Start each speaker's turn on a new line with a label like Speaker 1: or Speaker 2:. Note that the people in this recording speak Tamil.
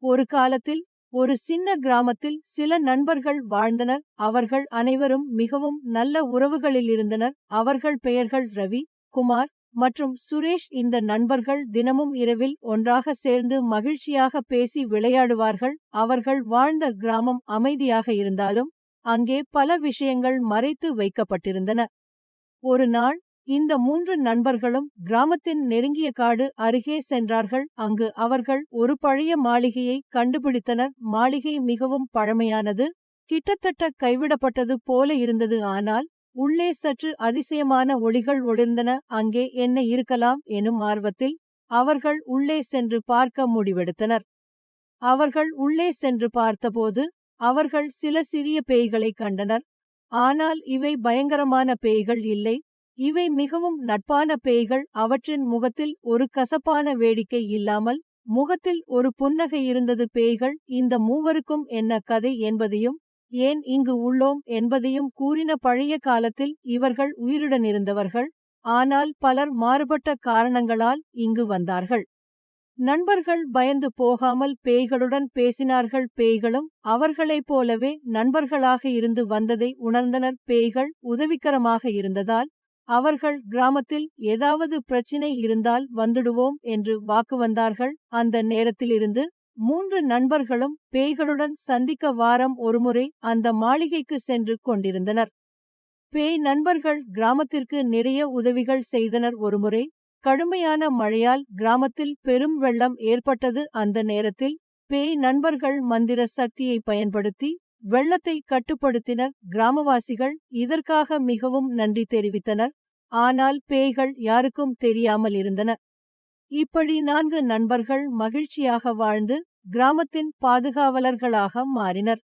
Speaker 1: ஒரு காலத்தில் ஒரு சின்ன கிராமத்தில் சில நண்பர்கள் வாழ்ந்தனர். அவர்கள் அனைவரும் மிகவும் நல்ல உறவுகளில் இருந்தனர். அவர்கள் பெயர்கள் ரவி, குமார் மற்றும் சுரேஷ். இந்த நண்பர்கள் தினமும் இரவில் ஒன்றாக சேர்ந்து மகிழ்ச்சியாக பேசி விளையாடுவார்கள். அவர்கள் வாழ்ந்த கிராமம் அமைதியாக இருந்தாலும் அங்கே பல விஷயங்கள் மறைத்து வைக்கப்பட்டிருந்தன. ஒரு நாள் இந்த 3 நண்பர்களும் கிராமத்தின் நெருங்கிய காடு அருகே சென்றார்கள். அங்கு அவர்கள் ஒரு பழைய மாளிகையை கண்டுபிடித்தனர். மாளிகை மிகவும் பழமையானது, கிட்டத்தட்ட கைவிடப்பட்டது போல இருந்தது. ஆனால் உள்ளே சற்று அதிசயமான ஒளிகள் ஒளிர்ந்தன. அங்கே என்ன இருக்கலாம் எனும் ஆர்வத்தில் அவர்கள் உள்ளே சென்று பார்க்க முடிவெடுத்தனர். அவர்கள் உள்ளே சென்று பார்த்தபோது அவர்கள் சில சிறிய பேய்களை கண்டனர். ஆனால் இவை பயங்கரமான பேய்கள் இல்லை, இவை மிகவும் நட்பான பேய்கள். அவற்றின் முகத்தில் ஒரு கசப்பான வேடிக்கை இல்லாமல் முகத்தில் ஒரு புன்னகை இருந்தது. பேய்கள் இந்த மூவருக்கும் என்ன கதை என்பதையும் ஏன் இங்கு உள்ளோம் என்பதையும் கூறின. பழைய காலத்தில் இவர்கள் உயிருடன் இருந்தவர்கள், ஆனால் பலர் மாறுபட்ட காரணங்களால் இங்கு வந்தார்கள். நண்பர்கள் பயந்து போகாமல் பேய்களுடன் பேசினார்கள். பேய்களும் அவர்களைப் போலவே நண்பர்களாக இருந்து வந்ததை உணர்ந்தனர். பேய்கள் உதவிகரமாக இருந்ததால் அவர்கள் கிராமத்தில் ஏதாவது பிரச்சினை இருந்தால் வந்துடுவோம் என்று வாக்கு வந்தார்கள். அந்த நேரத்திலிருந்து 3 நண்பர்களும் பேய்களுடன் சந்திக்க வாரம் ஒருமுறை அந்த மாளிகைக்கு சென்று கொண்டிருந்தனர். பேய் நண்பர்கள் கிராமத்திற்கு நிறைய உதவிகள் செய்தனர். ஒருமுறை கடுமையான மழையால் கிராமத்தில் பெரும் வெள்ளம் ஏற்பட்டது. அந்த நேரத்தில் பேய் நண்பர்கள் மந்திர சக்தியை பயன்படுத்தி வெள்ளத்தை கட்டுப்படுத்தினர். கிராமவாசிகள் இதற்காக மிகவும் நன்றி தெரிவித்தனர். ஆனால் பேய்கள் யாருக்கும் தெரியாமல் இருந்தன. இப்படி 4 நண்பர்கள் மகிழ்ச்சியாக வாழ்ந்து கிராமத்தின் பாதுகாவலர்களாக மாறினர்.